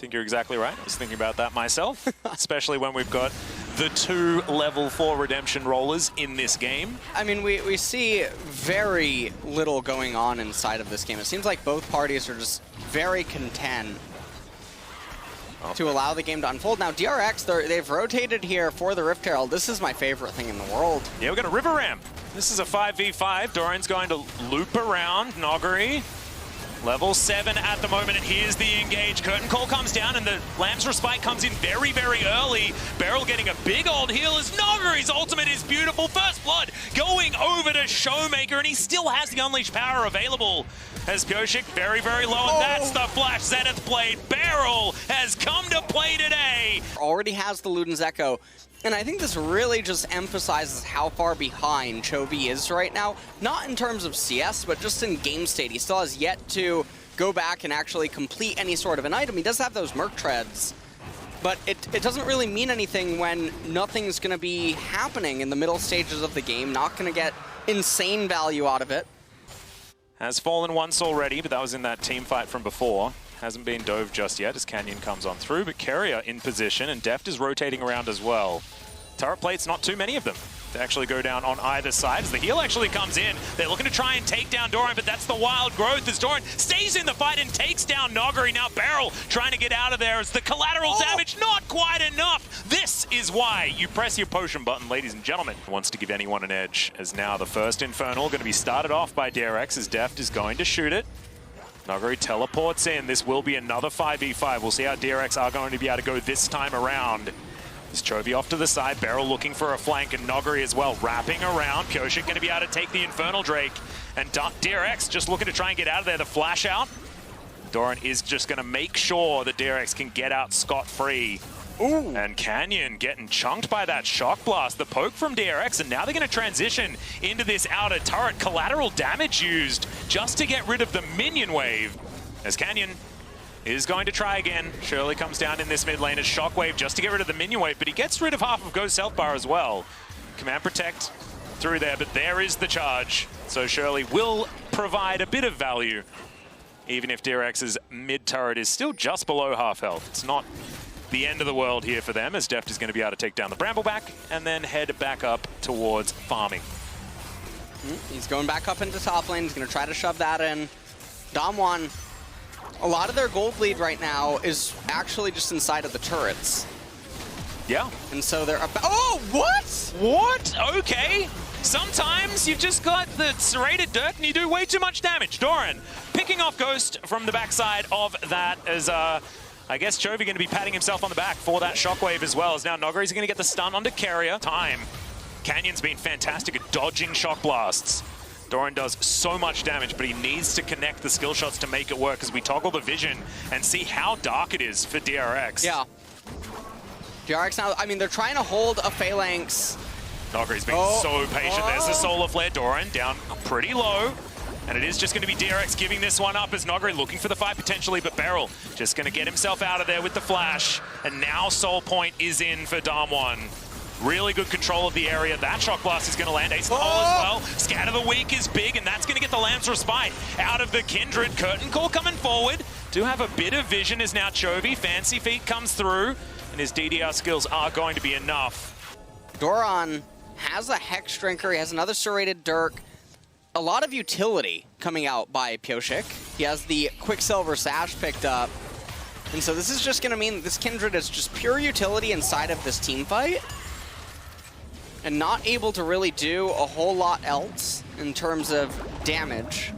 think you're exactly right. I was thinking about that myself, especially when we've got the 2 level 4 redemption rollers in this game. I mean, we see very little going on inside of this game. It seems like both parties are just very content to allow the game to unfold. Now, DRX, they've rotated here for the Rift Herald. This is my favorite thing in the world. Yeah, we're going to River Ramp. This is a 5v5. Doran's going to loop around Noggery. Level 7 at the moment, and here's the engage. Curtain Call comes down, and the Lamb's Respite comes in very, very early. Beryl getting a big old heal as Noggery's ultimate is beautiful. First Blood going over to Showmaker, and he still has the Unleashed Power available. As Pioshik very, very low, and that's the flash Zenith Blade. Beryl has come to play today. Already has the Luden's Echo. And I think this really just emphasizes how far behind Chovy is right now. Not in terms of CS, but just in game state. He still has yet to go back and actually complete any sort of an item. He does have those Merc Treads, but it doesn't really mean anything when nothing's going to be happening in the middle stages of the game. Not going to get insane value out of it. Has fallen once already, but that was in that team fight from before. Hasn't been dove just yet as Canyon comes on through, but Keria in position, and Deft is rotating around as well. Turret plates, not too many of them to actually go down on either side. As the heal actually comes in, they're looking to try and take down Doran, but that's the wild growth as Doran stays in the fight and takes down Noggery. Now Beryl trying to get out of there as the collateral damage not quite enough. This is why you press your potion button, ladies and gentlemen. Wants to give anyone an edge, as now the first Infernal going to be started off by DRX as Deft is going to shoot it. Noggery teleports in. This will be another 5v5. We'll see how DRX are going to be able to go this time around. This Chovy off to the side. Beryl looking for a flank, and Noggery as well wrapping around. Pioshik going to be able to take the Infernal Drake. And DRX just looking to try and get out of there. The flash out. Doran is just going to make sure that DRX can get out scot-free. Ooh. And Canyon getting chunked by that Shock Blast. The poke from DRX, and now they're going to transition into this outer turret. Collateral damage used just to get rid of the minion wave. As Canyon is going to try again. Shirley comes down in this mid lane as Shockwave just to get rid of the minion wave, but he gets rid of half of Ghost Health Bar as well. Command Protect through there, but there is the charge. So Shirley will provide a bit of value, even if DRX's mid turret is still just below half health. It's not the end of the world here for them, as Deft is going to be able to take down the Brambleback and then head back up towards farming. He's going back up into top lane. He's going to try to shove that in. Damwon, a lot of their gold lead right now is actually just inside of the turrets. Yeah. And so they're about— oh, what? What? Okay. Sometimes you've just got the serrated dirt and you do way too much damage. Doran picking off Ghost from the backside of that as I guess Chovy going to be patting himself on the back for that Shockwave as well, as now Noggery's going to get the stun onto Keria. Time. Canyon's been fantastic at dodging Shock Blasts. Doran does so much damage, but he needs to connect the skill shots to make it work as we toggle the vision and see how dark it is for DRX. Yeah. DRX now, I mean, they're trying to hold a Phalanx. Noggery's been so patient. There's the Solar Flare. Doran down pretty low. And it is just going to be DRX giving this one up as Noggery looking for the fight potentially, but Beryl just going to get himself out of there with the flash. And now Soul Point is in for Damwon. Really good control of the area. That Shock Blast is going to land. Ace in the hole as well. Scatter the Weak is big, and that's going to get the Lamb's Respite out of the Kindred. Curtain Call coming forward. Do have a bit of vision as now Chovy. Fancy Feet comes through, and his DDR skills are going to be enough. Doran has a Hex Drinker. He has another Serrated Dirk. A lot of utility coming out by Pioshik. He has the Quicksilver Sash picked up. And so this is just going to mean that this Kindred is just pure utility inside of this team fight. And not able to really do a whole lot else in terms of damage.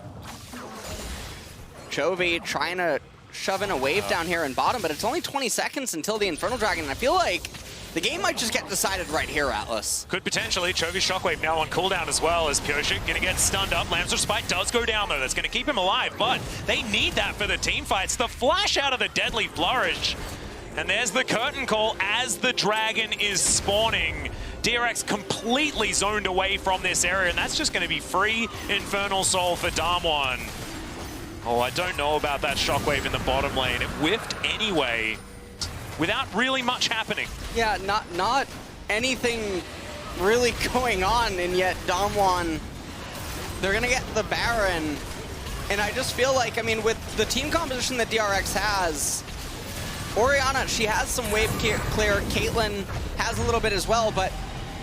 Chovy trying to shove in a wave down here in bottom, but it's only 20 seconds until the Infernal Dragon. And I feel like the game might just get decided right here, Atlas. Could potentially. Chovy's Shockwave now on cooldown as well as Pioshik going to get stunned up. Lamb's Respite does go down though. That's going to keep him alive, but they need that for the team fights. The flash out of the Deadly Flourish. And there's the Curtain Call as the Dragon is spawning. DRX completely zoned away from this area, and that's just going to be free Infernal Soul for Damwon. Oh, I don't know about that Shockwave in the bottom lane. It whiffed anyway, without really much happening. Yeah, not anything really going on, and yet Damwon, they're going to get the Baron. And I just feel like, I mean, with the team composition that DRX has, Orianna, she has some wave clear. Caitlyn has a little bit as well, but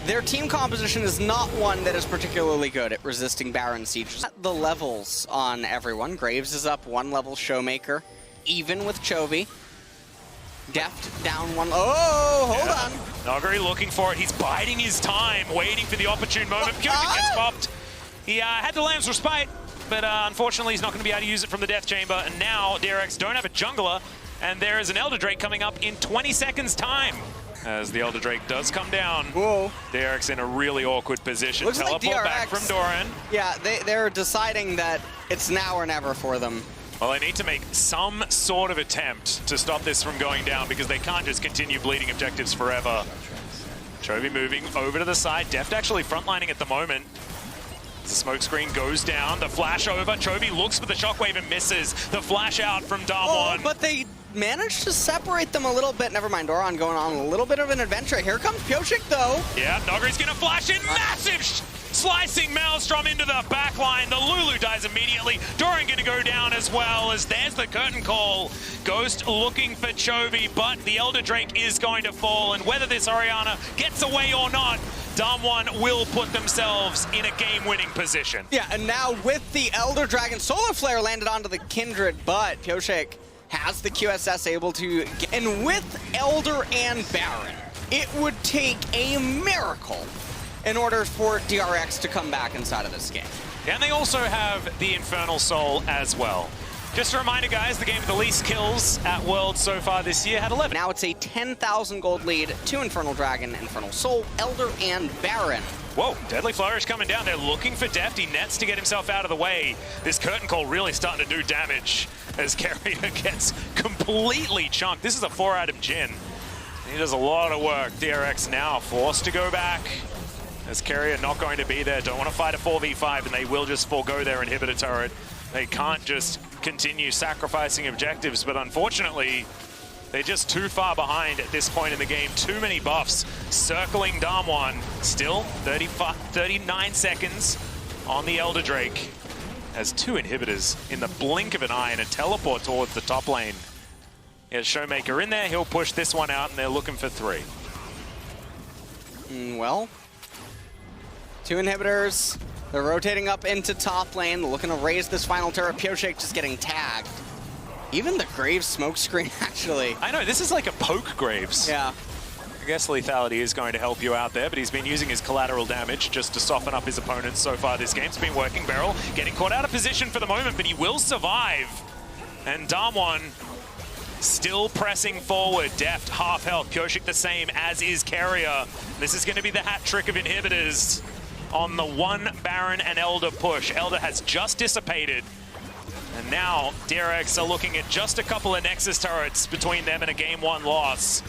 their team composition is not one that is particularly good at resisting Baron sieges. The levels on everyone. Graves is up 1 level, Showmaker, even with Chovy. Deft down 1. Oh, hold on. Nogari looking for it. He's biding his time, waiting for the opportune moment. Kyoshi gets popped. He had the Lamb's Respite, but unfortunately he's not going to be able to use it from the Death Chamber. And now DRX don't have a jungler, and there is an Elder Drake coming up in 20 seconds time. As the Elder Drake does come down. Whoa. DRX in a really awkward position. Looks Teleport like DRX, back from Doran. Yeah, they're deciding that it's now or never for them. Well, they need to make some sort of attempt to stop this from going down because they can't just continue bleeding objectives forever. Chovy moving over to the side. Deft actually frontlining at the moment. As the smoke screen goes down, the flash over. Chovy looks for the shockwave and misses. The flash out from Damwon. Oh, but they managed to separate them a little bit. Never mind, Doran going on a little bit of an adventure. Here comes Piochik, though. Yeah, Nogari's gonna flash in. Massive slicing Maelstrom into the back line. The Lulu dies immediately. Doran gonna go down as well as there's the curtain call. Ghost looking for Chovy, but the Elder Drake is going to fall. And whether this Orianna gets away or not, Damwon will put themselves in a game-winning position. Yeah, and now with the Elder Dragon, Solar Flare landed onto the Kindred, but Piochik has the QSS able to get, and with Elder and Baron, it would take a miracle in order for DRX to come back inside of this game. And they also have the Infernal Soul as well. Just a reminder, guys, the game with the least kills at Worlds so far this year had 11. Now it's a 10,000 gold lead to Infernal Dragon, Infernal Soul, Elder, and Baron. Whoa, Deadly Flourish coming down. They're looking for Deft. He nets to get himself out of the way. This curtain call really starting to do damage as Carrier gets completely chunked. This is a 4-item Jhin. He does a lot of work. DRX now forced to go back. As Carrier not going to be there. Don't want to fight a 4v5, and they will just forego their inhibitor turret. They can't just continue sacrificing objectives, but unfortunately, they're just too far behind at this point in the game. Too many buffs circling Damwon. Still 39 seconds on the Elder Drake. Has 2 inhibitors in the blink of an eye and a teleport towards the top lane. Here's Showmaker in there. He'll push this one out, and they're looking for 3. Well, 2 inhibitors. They're rotating up into top lane. They're looking to raise this final turret. Piochik just getting tagged. Even the Graves smoke screen, actually. I know, this is like a poke Graves. Yeah. I guess lethality is going to help you out there, but he's been using his collateral damage just to soften up his opponents so far this game. It's been working. Beryl getting caught out of position for the moment, but he will survive. And Damwon still pressing forward. Deft, half health. Piochik the same, as is Carrier. This is going to be the hat trick of inhibitors on the 1 Baron and Elder push. Elder has just dissipated. And now DRX are looking at just a couple of Nexus turrets between them and a game 1 loss.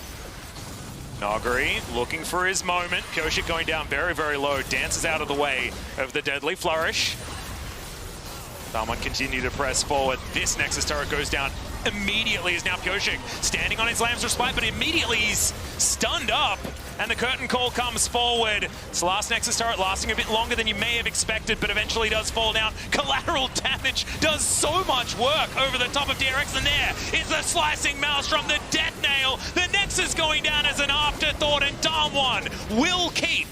Nogari looking for his moment. Piochik going down very, very low. Dances out of the way of the Deadly Flourish. Damwon continue to press forward. This Nexus turret goes down immediately as now Piochik standing on his Lamb's Respite, but immediately he's stunned up. And the curtain call comes forward. It's the last Nexus turret lasting a bit longer than you may have expected, but eventually does fall down. Collateral damage does so much work over the top of DRX, and there is the slicing Maelstrom, the death nail. The Nexus going down as an afterthought, and Damwon will keep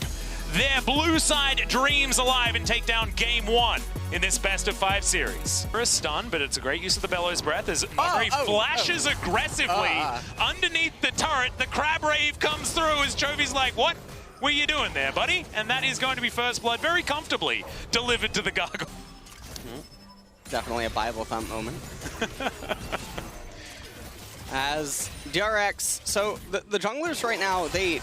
their blue side dreams alive and take down game 1 in this best-of-5 series. For a stun, but it's a great use of the Bellows Breath as Nogari flashes aggressively underneath the turret. The Crab Rave comes through as Chovy's like, what were you doing there, buddy? And that is going to be first blood very comfortably delivered to the Gargoyle. Definitely a Bible thump moment. As DRX, so the junglers right now, they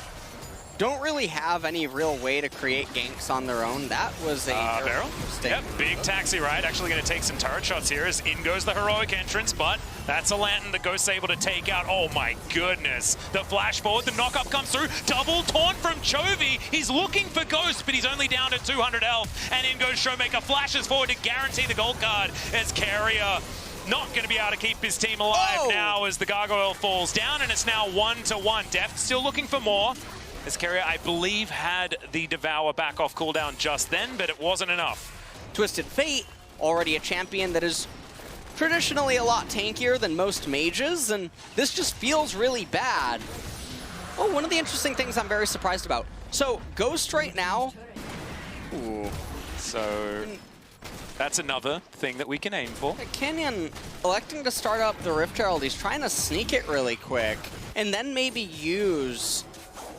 don't really have any real way to create ganks on their own. That was a Beryl. Yep, big taxi ride. Actually going to take some turret shots here as in goes the heroic entrance, but that's a lantern that Ghost's able to take out. Oh my goodness. The flash forward, the knock-up comes through. Double taunt from Chovy. He's looking for Ghost, but he's only down to 200 health. And in goes Showmaker, flashes forward to guarantee the gold card as Carrier not going to be able to keep his team alive now as the Gargoyle falls down, and it's now 1-1. Deft still looking for more. As Carrier, I believe, had the Devour back off cooldown just then, but it wasn't enough. Twisted Fate, already a champion that is traditionally a lot tankier than most mages, and this just feels really bad. Oh, one of the interesting things I'm very surprised about. So, Ghost right now... Ooh. So, that's another thing that we can aim for. Canyon electing to start up the Rift Herald. He's trying to sneak it really quick, and then maybe use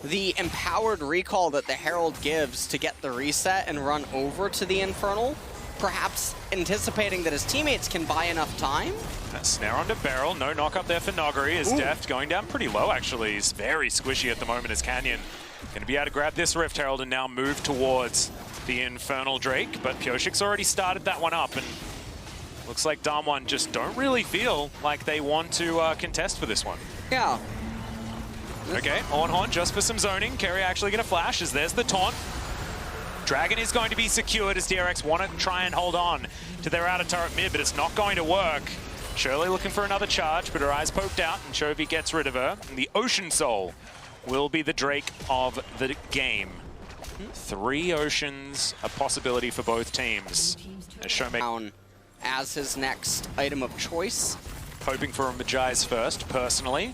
the empowered recall that the Herald gives to get the reset and run over to the Infernal, perhaps anticipating that his teammates can buy enough time. That snare onto Beryl, no knock up there for Noggery as Deft going down pretty low actually. He's very squishy at the moment as Canyon going to be able to grab this Rift Herald and now move towards the Infernal Drake, but Pioshik's already started that one up and looks like Damwon just don't really feel like they want to contest for this one. Yeah. Okay, Ornhorn just for some zoning. Kerry actually going to flash as there's the taunt. Dragon is going to be secured as DRX want to try and hold on to their outer turret mid, but it's not going to work. Shirley looking for another charge, but her eyes poked out, and Chovy gets rid of her. And the Ocean Soul will be the Drake of the game. 3 Oceans, a possibility for both teams. As Showmaker as his next item of choice. Hoping for a Magi's first, personally.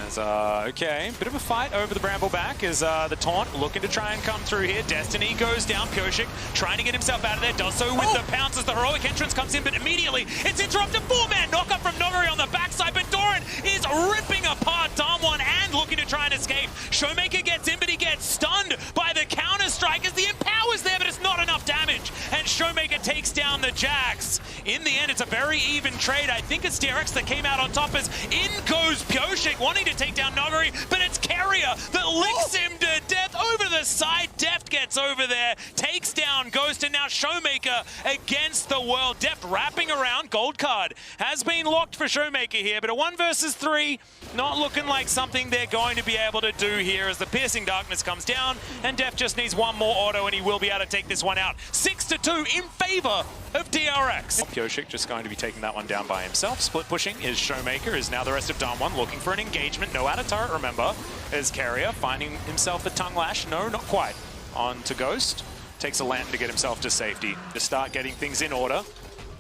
As, okay, bit of a fight over the Brambleback as the taunt looking to try and come through here. Destiny goes down, Pioshik trying to get himself out of there, does so with the pounce as the heroic entrance comes in, but immediately it's interrupted. 4-man knockup from Noggery on the backside, but Doran is ripping apart Damwon and looking to try and escape. Showmaker gets in, but he gets stunned by the counter-strike as the empower's there, but it's not enough damage, and Showmaker takes down the Jax. In the end, it's a very even trade. I think it's DRX that came out on top as in goes Pioshik, wanting to take down Noggery, but it's Carrier that licks him to death over the side. Deft gets over there, takes down Ghost, and now Showmaker against the world. Deft wrapping around. Gold card has been locked for Showmaker here, but a 1 versus 3 not looking like something they're going to be able to do here as the Piercing Darkness comes down, and Deft just needs one more auto and he will be able to take this one out. 6-2 in favor of DRX. Pioshik just going to be taking that one down by himself. Split pushing is Showmaker, is now the rest of Damwon looking for an engagement. No outer turret, remember, as Carrier finding himself a tongue lash. No, not quite. On to Ghost. Takes a lantern to get himself to safety, to start getting things in order.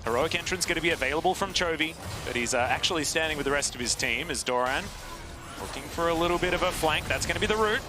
Heroic entrance going to be available from Chovy, but he's actually standing with the rest of his team as Doran looking for a little bit of a flank. That's going to be the route.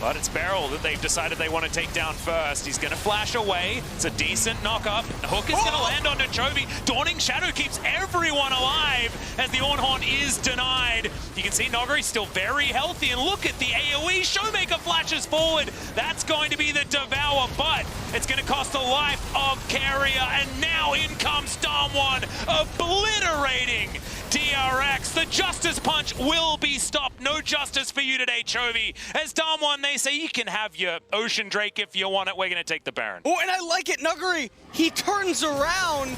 But it's Beryl that they've decided they want to take down first. He's going to flash away. It's a decent knock-up. Hook is going to land onto Chovy. Dawning Shadow keeps everyone alive as the Ornhorn is denied. You can see Noggery still very healthy. And look at the AoE. Showmaker flashes forward. That's going to be the Devour, but it's going to cost the life of Carrier. And now in comes Damwon, obliterating DRX. The Justice Punch will be stopped. No justice for you today, Chovy. As Damwon, they say you can have your Ocean Drake if you want it. We're going to take the Baron. Oh, and I like it. Noggery, he turns around.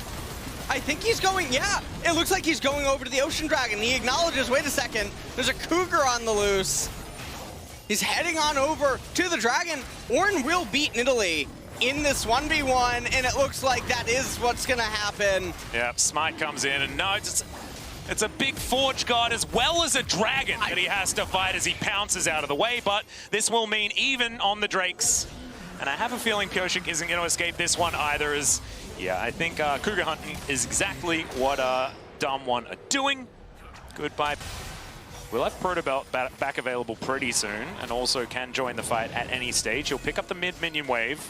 I think he's going, yeah, it looks like he's going over to the Ocean Dragon. He acknowledges, wait a second, there's a Cougar on the loose. He's heading on over to the Dragon. Ornn will beat Nidalee in this 1v1, and it looks like that is what's going to happen. Yeah, Smite comes in, and no, it's a big Forge God as well as a Dragon that he has to fight as he pounces out of the way, but this will mean even on the Drakes. And I have a feeling Pioshik isn't going to escape this one either, as, yeah, I think Cougar hunting is exactly what Damwon are doing. Goodbye. We'll have Protobelt back available pretty soon, and also can join the fight at any stage. He'll pick up the mid-minion wave.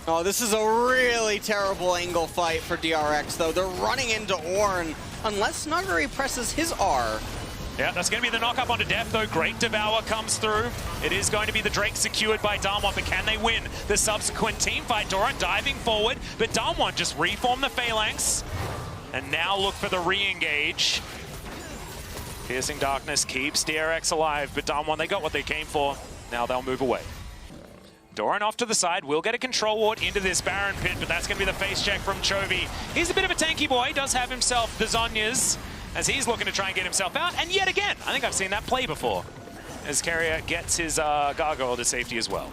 Oh, this is a really terrible angle fight for DRX, though. They're running into Ornn, unless Noggery presses his R. Yeah, that's going to be the knock-up onto Deft, though. Great Devour comes through. It is going to be the Drake secured by Damwon, but can they win the subsequent team fight? Doran diving forward, but Damwon just reform the Phalanx, and now look for the re-engage. Piercing Darkness keeps DRX alive, but Damwon, they got what they came for. Now they'll move away. Doran off to the side, will get a control ward into this Baron pit, but that's going to be the face check from Chovy. He's a bit of a tanky boy, does have himself the Zhonya's as he's looking to try and get himself out, and yet again, I think I've seen that play before, as Carrier gets his Gargoyle to safety as well.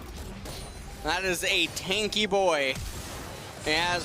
That is a tanky boy. As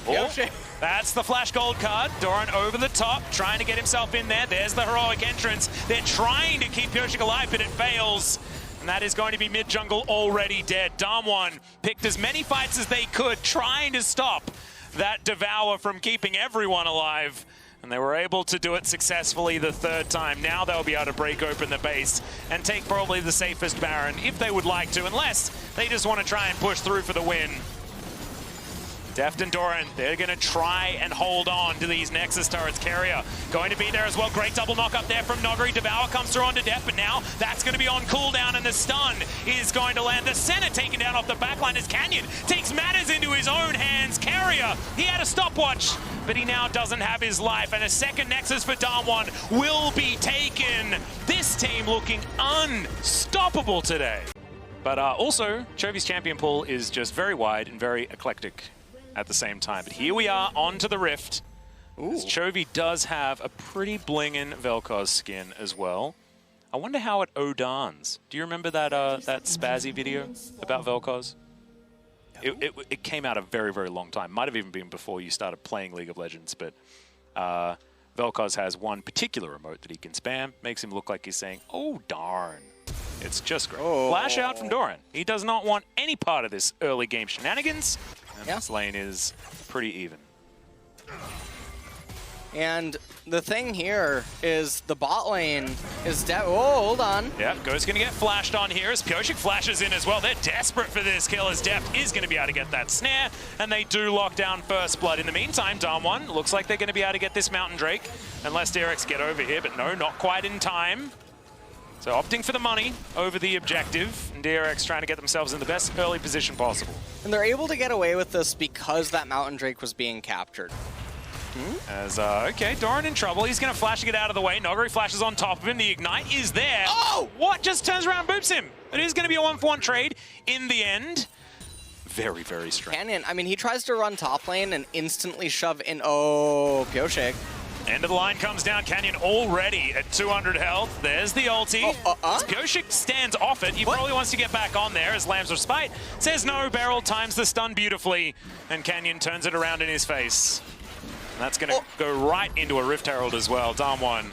that's the Flash Gold card. Doran over the top, trying to get himself in there. There's the heroic entrance. They're trying to keep Pioshik alive, but it fails. And that is going to be mid-jungle already dead. Damwon picked as many fights as they could, trying to stop that Devour from keeping everyone alive. And they were able to do it successfully the third time. Now they'll be able to break open the base and take probably the safest Baron if they would like to, unless they just want to try and push through for the win. Deft and Doran, they're going to try and hold on to these Nexus turrets. Carrier going to be there as well. Great double knock up there from Noguri. Devour comes through onto Deft, but now that's going to be on cooldown, and the stun is going to land. The center taken down off the backline as Canyon takes matters into his own hands. Carrier, he had a stopwatch, but he now doesn't have his life, and a second Nexus for Damwon will be taken. This team looking unstoppable today. But also, Chovy's champion pool is just very wide and very eclectic at the same time. But here we are onto the Rift. Chovy does have a pretty blingin' Vel'Koz skin as well. I wonder how it Odans. Do you remember that that Spazzy video about Vel'Koz? It came out a very, very long time. Might have even been before you started playing League of Legends, but Vel'Koz has one particular emote that he can spam. Makes him look like he's saying, oh darn. It's just great. Oh. Flash out from Doran. He does not want any part of this early game shenanigans. And this lane is pretty even. And the thing here is the bot lane is hold on. Yeah, Ghost gonna get flashed on here as Pyosik flashes in as well. They're desperate for this kill as Deft is gonna be able to get that snare, and they do lock down first blood. In the meantime, Damwon looks like they're gonna be able to get this Mountain Drake, unless DRX get over here, but no, not quite in time. So opting for the money over the objective, and DRX trying to get themselves in the best early position possible. And they're able to get away with this because that Mountain Drake was being captured. As, okay, Doran in trouble. He's going to flash to get out of the way. Noguri flashes on top of him. The Ignite is there. Oh! What? Just turns around and boops him. It is going to be a 1-for-1 trade in the end. Very, very strange. Canyon, I mean, he tries to run top lane and instantly shove in. Oh, Pyosik. End of the line comes down. Canyon already at 200 health. There's the ulti. As Pyosik stands off it. He probably wants to get back on there as Lamb's Respite says no. Beryl times the stun beautifully, and Canyon turns it around in his face. And that's going to go right into a Rift Herald as well. Damwon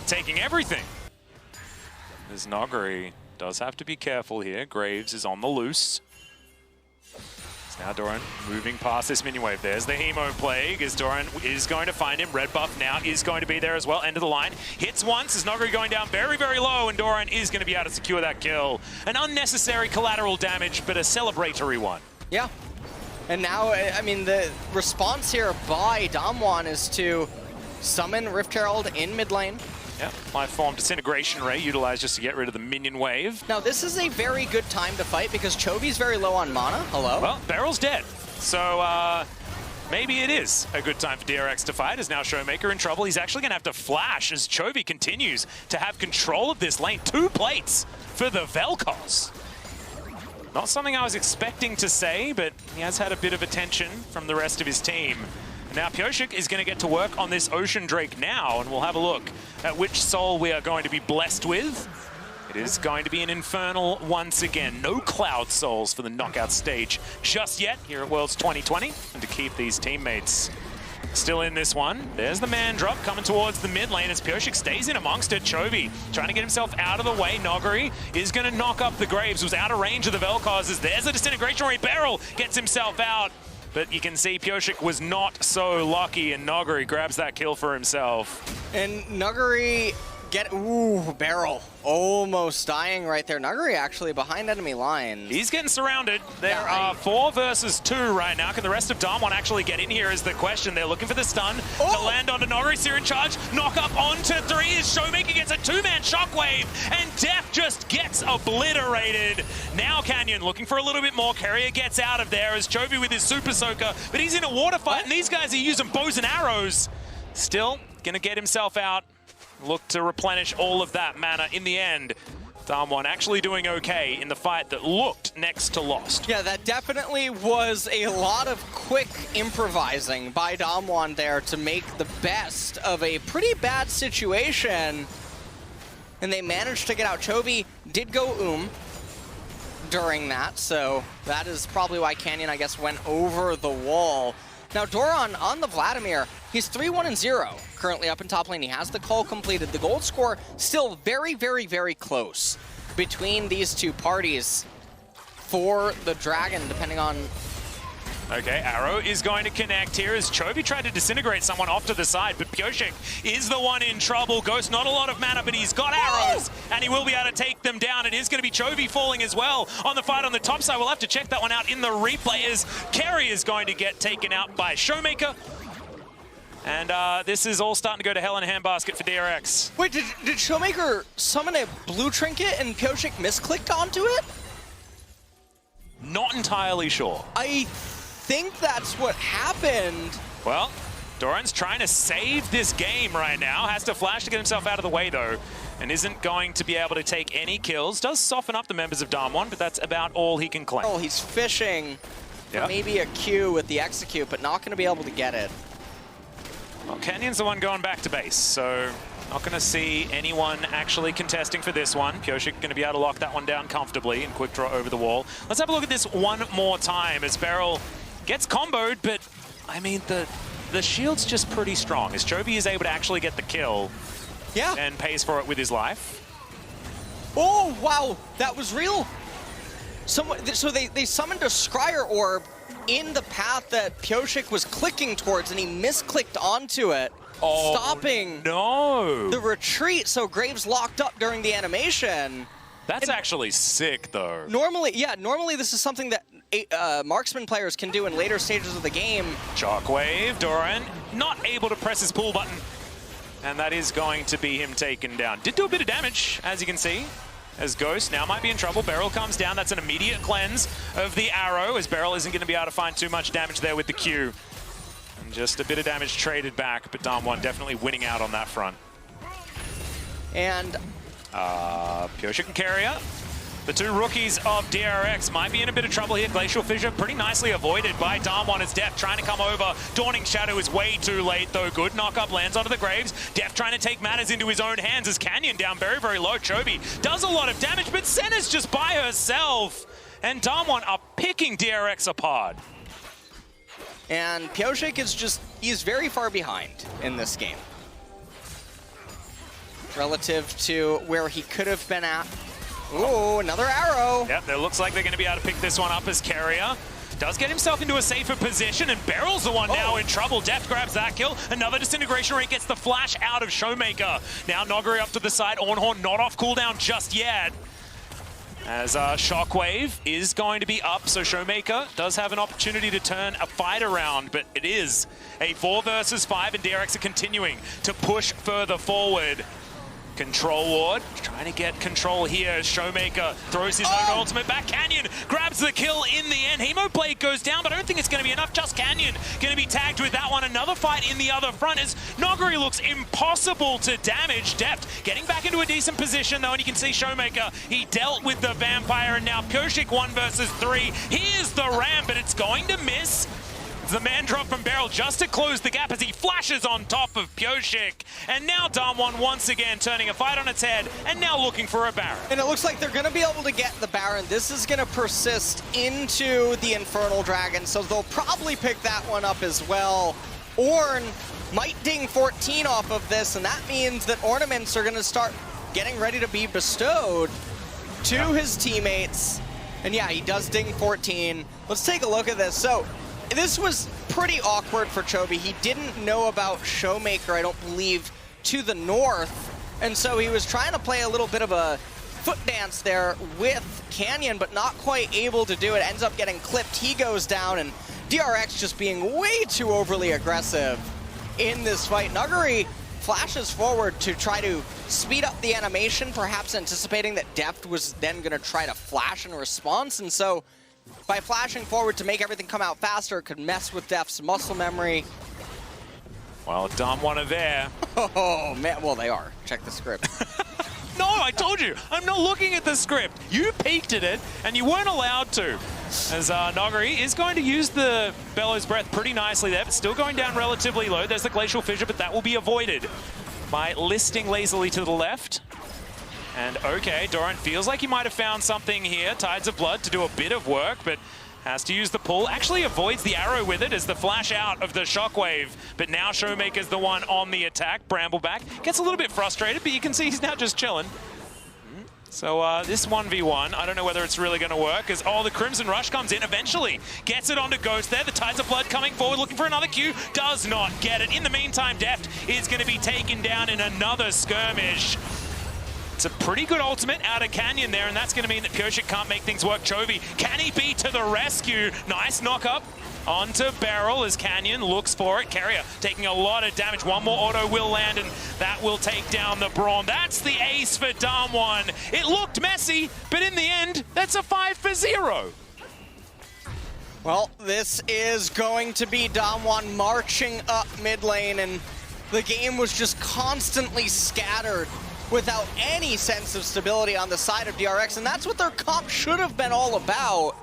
taking everything. As Noguri does have to be careful here. Graves is on the loose. Now Doran moving past this minion wave. There's the Hemo Plague as Doran is going to find him. Red buff now is going to be there as well. End of the line. Hits once as Noguri going down very, very low, and Doran is going to be able to secure that kill. An unnecessary collateral damage, but a celebratory one. Yeah. And now, I mean, the response here by Damwon is to summon Rift Herald in mid lane. Yeah, live form Disintegration Ray utilized just to get rid of the minion wave. Now this is a very good time to fight because Chovy's very low on mana. Hello? Well, Beryl's dead. So maybe it is a good time for DRX to fight as now Showmaker in trouble. He's actually going to have to flash as Chovy continues to have control of this lane. 2 plates for the Vel'Koz. Not something I was expecting to say, but he has had a bit of attention from the rest of his team. Now Pyosik is going to get to work on this Ocean Drake now, and we'll have a look at which soul we are going to be blessed with. It is going to be an Infernal once again. No Cloud Souls for the knockout stage just yet here at Worlds 2020, and to keep these teammates still in this one. There's the man drop coming towards the mid lane as Pyosik stays in amongst it. Chovy trying to get himself out of the way. Noguri is going to knock up the Graves, who's out of range of the Vel'Koz. There's a Disintegration Ray. Beryl gets himself out. But you can see Pyosik was not so lucky, and Noguri grabs that kill for himself. And Noguri Beryl almost dying right there. Noguri actually behind enemy lines. He's getting surrounded. There are 4 versus 2 right now. Can the rest of Damwon actually get in here is the question. They're looking for the stun to land onto Noguri. Seer in charge. Knock up onto 3 as Showmaker gets a 2-man shockwave, and Deft just gets obliterated. Now Canyon looking for a little bit more. Carrier gets out of there as Chovy with his Super Soaker, but he's in a water fight, and these guys are using bows and arrows. Still gonna get himself out. Look to replenish all of that mana in the end. Damwon actually doing okay in the fight that looked next to lost. Yeah, that definitely was a lot of quick improvising by Damwon there to make the best of a pretty bad situation. And they managed to get out. Chovy did go during that, so that is probably why Canyon, I guess, went over the wall. Now Doran on the Vladimir, he's 3-1-0 currently up in top lane. He has the call completed. The gold score still very, very, very close between these two parties for the Dragon, depending on Okay, Arrow is going to connect here as Chovy tried to disintegrate someone off to the side, but Pyosik is the one in trouble. Ghost, not a lot of mana, but he's got arrows, and he will be able to take them down. It is going to be Chovy falling as well on the fight on the top side. We'll have to check that one out in the replay as Kerry is going to get taken out by Showmaker. And this is all starting to go to hell in a handbasket for DRX. Wait, did Showmaker summon a blue trinket and Pyosik misclicked onto it? Not entirely sure. I think that's what happened. Well, Doran's trying to save this game right now. Has to flash to get himself out of the way, though, and isn't going to be able to take any kills. Does soften up the members of Damwon, but that's about all he can claim. Oh, he's fishing for maybe a Q with the execute, but not going to be able to get it. Well, Canyon's the one going back to base, so not going to see anyone actually contesting for this one. Pyosik going to be able to lock that one down comfortably and quick draw over the wall. Let's have a look at this one more time as Beryl gets comboed, but I mean, the shield's just pretty strong as Chovy is able to actually get the kill. Yeah. And pays for it with his life. Oh, wow, that was real. So they summoned a Scryer Orb in the path that Pyosik was clicking towards, and he misclicked onto it, stopping the retreat. So Graves locked up during the animation. That's actually sick, though. Normally this is something that marksman players can do in later stages of the game. Shockwave, Doran not able to press his pull button. And that is going to be him taken down. Did do a bit of damage, as you can see, as Ghost now might be in trouble. Beryl comes down. That's an immediate cleanse of the arrow, as Beryl isn't going to be able to find too much damage there with the Q. And just a bit of damage traded back, but Damwon definitely winning out on that front. And Pyosik and Carrier, the two rookies of DRX, might be in a bit of trouble here. Glacial Fissure pretty nicely avoided by Damwon as Deft trying to come over. Dawning Shadow is way too late, though. Good knock-up lands onto the Graves. Deft trying to take matters into his own hands as Canyon down very, very low. Chovy does a lot of damage, but Senna's just by herself. And Damwon are picking DRX apart. And Pyosik is he's very far behind in this game, relative to where he could have been at. Ooh, another arrow. Yep, it looks like they're going to be able to pick this one up as Carrier does get himself into a safer position, and Beryl's the one now in trouble. Deft grabs that kill. Another disintegration rate gets the flash out of Showmaker. Now Noguri up to the side. Ornhorn not off cooldown just yet. As Shockwave is going to be up, so Showmaker does have an opportunity to turn a fight around, but it is a 4 versus 5, and DRX are continuing to push further forward. Control Ward, trying to get control here as Showmaker throws his own ultimate back. Canyon grabs the kill in the end. Hemoblade goes down, but I don't think it's going to be enough. Just Canyon going to be tagged with that one. Another fight in the other front as Noguri looks impossible to damage. Deft getting back into a decent position, though, and you can see Showmaker, he dealt with the Vampire, and now Pyosik 1 versus 3. Here's the ram, but it's going to miss. The man drop from Beryl just to close the gap as he flashes on top of Pyosik. And now Damwon once again turning a fight on its head and now looking for a Baron. And it looks like they're going to be able to get the Baron. This is going to persist into the Infernal Dragon, so they'll probably pick that one up as well. Ornn might ding 14 off of this, and that means that ornaments are going to start getting ready to be bestowed to his teammates. And yeah, he does ding 14. Let's take a look at this. So this was pretty awkward for Chovy. He didn't know about Showmaker, I don't believe, to the north. And so he was trying to play a little bit of a foot dance there with Canyon, but not quite able to do it. Ends up getting clipped. He goes down, and DRX just being way too overly aggressive in this fight. Nuguri flashes forward to try to speed up the animation, perhaps anticipating that Deft was then going to try to flash in response. And so by flashing forward to make everything come out faster, it could mess with Deft's muscle memory. Well, Damwon are there. Oh, man. Well, they are. Check the script. No, I told you. I'm not looking at the script. You peeked at it, and you weren't allowed to. As Noguri is going to use the Bellows Breath pretty nicely there, but still going down relatively low. There's the Glacial Fissure, but that will be avoided by listing lazily to the left. And okay, Doran feels like he might have found something here. Tides of Blood to do a bit of work, but has to use the pull. Actually avoids the arrow with it as the flash out of the Shockwave. But now Showmaker's the one on the attack. Brambleback gets a little bit frustrated, but you can see he's now just chilling. So this 1v1, I don't know whether it's really going to work, as the Crimson Rush comes in eventually. Gets it onto Ghost there. The Tides of Blood coming forward, looking for another Q. Does not get it. In the meantime, Deft is going to be taken down in another skirmish. It's a pretty good ultimate out of Canyon there, and that's going to mean that Pyosik can't make things work. Chovy, can he be to the rescue? Nice knock-up onto Beryl as Canyon looks for it. Carrier taking a lot of damage. One more auto will land, and that will take down the Brawn. That's the ace for Damwon. It looked messy, but in the end, that's a 5-for-0. Well, this is going to be Damwon marching up mid lane, and the game was just constantly scattered without any sense of stability on the side of DRX, and that's what their comp should have been all about,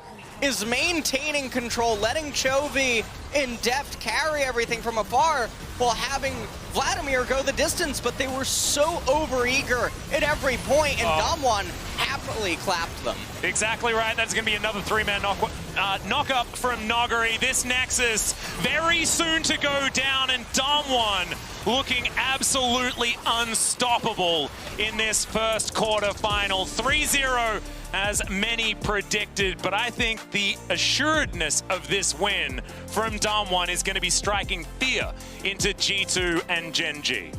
is maintaining control, letting Chovy and Deft carry everything from afar while having Vladimir go the distance, but they were so overeager at every point, and Damwon happily clapped them. Exactly right. That's going to be another 3-man knock-up from Nogari. This Nexus very soon to go down, and Damwon looking absolutely unstoppable in this first quarterfinal. 3-0 as many predicted, but I think the assuredness of this win from Damwon is going to be striking fear into G2 and Gen G.